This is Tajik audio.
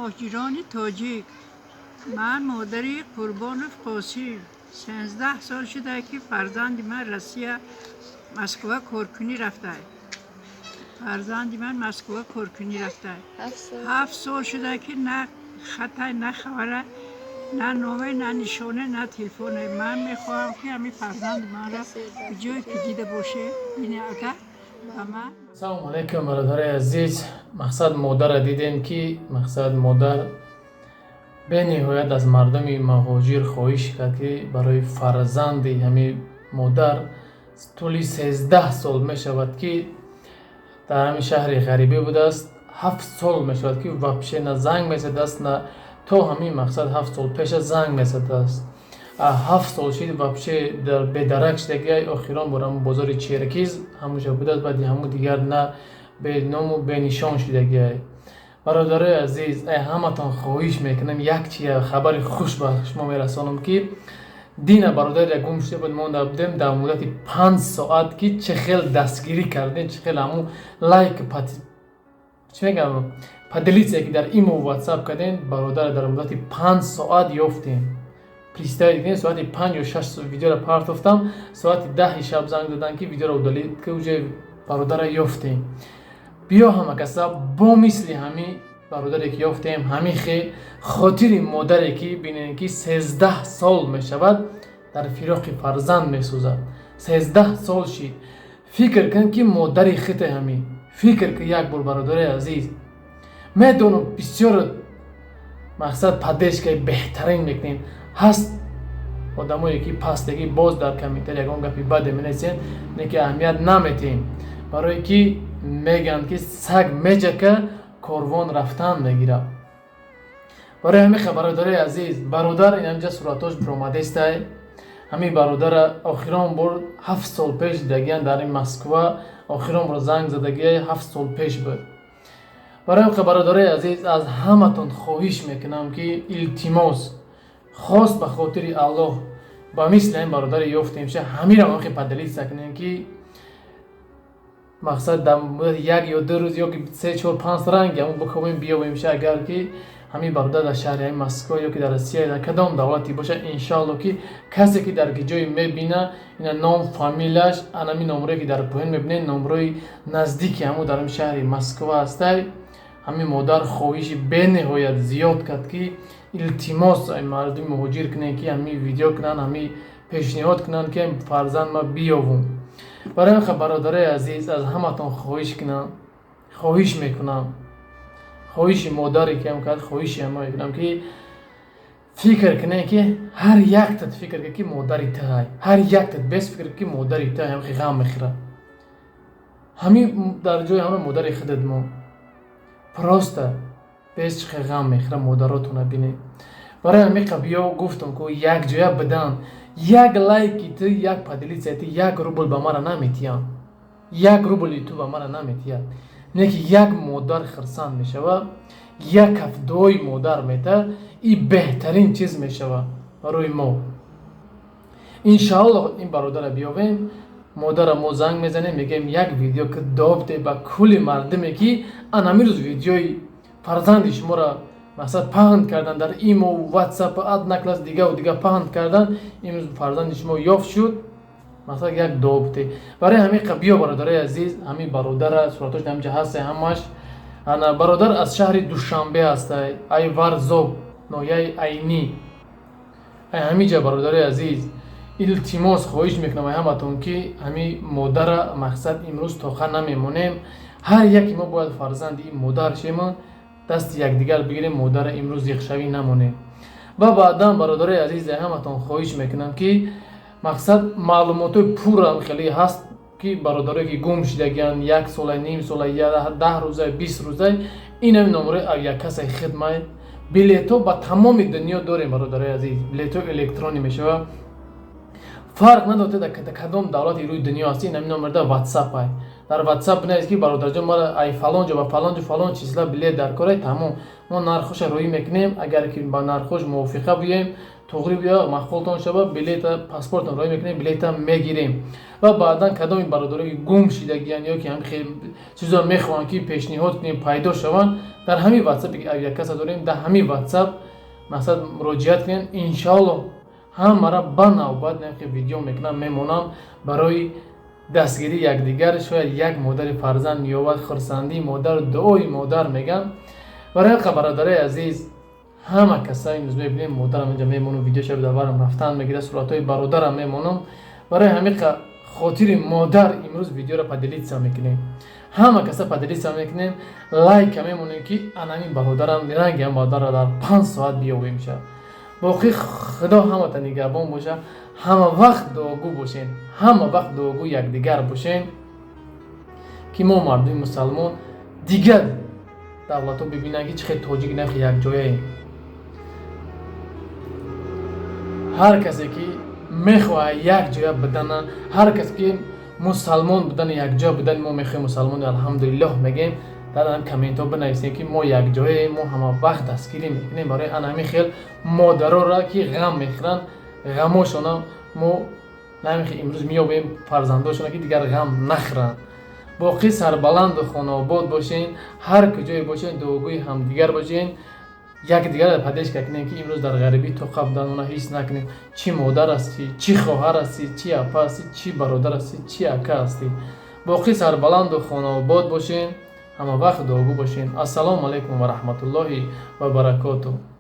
مهاجران تاجیک. من مادری قربانوف قاسم 16 سال شده که فرزند من روسیه مسکو کارکنی رفته. فرزند من مسکو کارکنی رفته. 7 سال شده که نه خطای نه خبره، نه نامه، نه نشانه، نه تلفن. من میخواهم که همین فرزند من را به جایی که دیده باشه بینه اگر و من. سلام علیکم برادرای عزیز. مقصد مادر را دیدین که مقصد مادر به نهایت از مردم مهاجر خواهش کرد که برای فرزند همین مادر طولی 13 سال می شود که در همین شهر غریبه بوده است. 7 سال می شود که وابشه نه زنگ می زده است، نه تا همین مقصد 7 سال پیش زنگ می زده است. 7 سال شد وابشه در به درک شده. آخران برام بازار چیرکیز همونجا بوده است، بعد همون دیگر نه به نام و به نشان شده. برادرای عزیز، همتان خواهش میکنم یک چیه خبر خوش به شما میرسانم که دین برادر گم شده بود. ما بودیم در مدت 5 ساعت که چه خیل دستگیری کردین، چه خیل همون لایک چی میگم پدلیتی که در ایمو و واتساپ کردین برادر در مدت 5 ساعت یافتیم. پریستای دیدین ساعت 5 یا 6 ویدیو را پارتافتم، ساعت 10 شب زنگ دادن که ویدیو را دالید که اوجه برادر یافتیم. بیا همه کسا با مثل همین برادری که یافتیم همین خاطر مادری که بینین که 13 سال می شود در فراق فرزند می سوزد. 13 سال شد. فکر کن که مادری خط همین، فکر که یک بار برادر عزیز میدونم بسیار مقصد پدش که بهترین میکنین هست آدمایی که پستگی باز در کمیتر یکان گپی بده مینیسین نه که اهمیت نمیتین، برای که میگن که سگ میجکه کاروان رفتن میگیره. برای همین برادر عزیز، برادر این همجا صورتاش برآمده است. همین برادر آخران بار 7 سال پیش دیگه در این مسکو آخران بار زنگ زدگی 7 سال پیش بود. برای همین برادر عزیز از همتون خواهش میکنم که التماس خاص به خاطر الله با مثل این برادر یافتیم شه همین رو آخه پدلی سکنین که مقصد در مدت 1 یا 2 روز یا که 3 4 5 رنگ همون بکنیم بیایم شه. اگر که همین برادر در شهر مسکو یا که در روسیه در کدام دولتی باشه انشالله که کسی که در جای میبینه اینا نام فامیلش همین نمره که در پایین میبینه نمره نزدیکی همون در شهر مسکو هست. همین مادر خواهش به نهایت زیاد کرد که التماس مردم مهاجر کنن که همین ویدیو کنن، همین پیشنهاد کنن که فرزند ما بیاوم. برای همین برادرای عزیز از همتون خواهش میکنم خواهش مادری که هم کرد خواهش هم میکنم که فکر کنه که هر یک تد فکر کنه که مادری تا هر یک تد بس فکر که مادری تا هم غم میخوره. همین در جای همه مادر خودت ما پراسته بس چه غم میخوره مادراتون بینه. برای همین قبیا گفتم که یک جای بدن یک لایک تو یک پدلی سیتی 1 روبل به مرا نمیتیان، 1 روبل تو به مرا نمیتیان. نه که یک مادر خرسان میشوه، یک هفدوی مادر میته، این بهترین چیز میشوه برای ما. انشاءالله این برادر بیاویم مادر ما زنگ میزنیم میگیم یک ویدیو که دابته با کل مردمی که همین روز ویدیوی فرزند شما را مثلا پهند کردن در ایمو و واتساپ اد نکلاس دیگه و دیگه پهند کردن، امروز فرزند شما یافت شد مثلا یک دابته. برای همین قبیا برادرای عزیز همین برادر صورتش همجا هست همش انا برادر از شهر دوشنبه هست ای ورزوب نویای عینی. همین جا برادرای عزیز التماس خواهش میکنم همتون که همین مادر مقصد امروز تاخر نمیمونیم، هر یکی ما باید فرزند این مادر شیم دست یکدیگر بگیریم مادر امروز یک شوی نمونه. و بعدا برادرای عزیز همتون خواهش میکنم که مقصد معلومات پور خیلی هست که برادرایی که گم شدگان 1 سال نیم سال یا 10 روزه 20 روزه این هم نمره او یک کسی خدمت بلیتو با تمام دنیا داریم برادرای عزیز. بلیتو الکترونی میشه فرق نداره در کدام دولت روی دنیا هستی. این نمره واتساپ های дар WhatsApp бинависед ки бародарҷон мара ай фалон ҷо ва фалон ҷо фалон числа билет дар кор тамом мо нархоша рӯӣ мекунем. Агар ки ба нархош мувофиқа биёем туғри биё махқултон шава билета паспортон рӯӣ мекунем билета мегирем ва баъдан кадоми бародарои гум шидагиян ё ки ҳам чизо мехоҳанд ки пешниҳод кунем пайдо шаванд дар ҳамин WhatsApp ки авиакаса дорем дар ҳамин WhatsApp мақсад муроҷиат кунем. Иншоаллоҳ ҳамара ба навбат намки видео мекунам мемонам барои дастгирии якдигар. Шояд як модари фарзанд меёбад хурсандии модар дуои модар меган. Барои ҳақа бародари азиз ҳама каса имрӯз мебинем модарам инҷа мемонам видеоша даварам рафтан мегирад суратҳои бародарам мемонам. Барои ҳамиқа хотири модар имрӯз видеоро падилитса мекунем. Ҳама каса падилитса мекунем лайка мемонем ки анами бародарам ранги ҳам бародарро дар 5 соат биёбем ша. боқӣ худо ҳамата нигаҳбон боша. ҳама вақт дуогӯ бошен, ҳама вақт дуогӯ якдигар бошен ки мо мардуми мусалмон дигар давлатҳо бибинанд ки чӣ хел тоҷик навхи якҷояем. ҳар касе ки мехоҳад якҷоя будана, ҳар касе ки мусалмон будани якҷоя будани мо мехоҳем мусалмони алҳамдулиллоҳ мегем. дар комментҳо бинависем ки мо якҷояем, мо ҳама вақт дастгирӣ мекунем барои анами хел модарора ки ғам мехӯранд ғамошона мо намихи имрӯз меёбем фарзандошона ки дигар ғам нахӯранд. боқӣ сарбаланду хонаобод бошен, ҳар куҷое бошен дуогӯи ҳамдигар бошен, якдигарро падешка кунем ки имрӯз дар ғарибӣ тоқа буданона ҳис накунем чӣ модар ҳастӣ, чӣ хоҳар ҳастӣ, чӣ апа ҳастӣ, чӣ бародар ҳастӣ, чӣ ака ҳастӣ. боқӣ сарбаланду хонаобод бошен, ҳама вақт дуогӯ бошен. Ассалому алайкум ва раҳматуллоҳи ва баракотуҳ.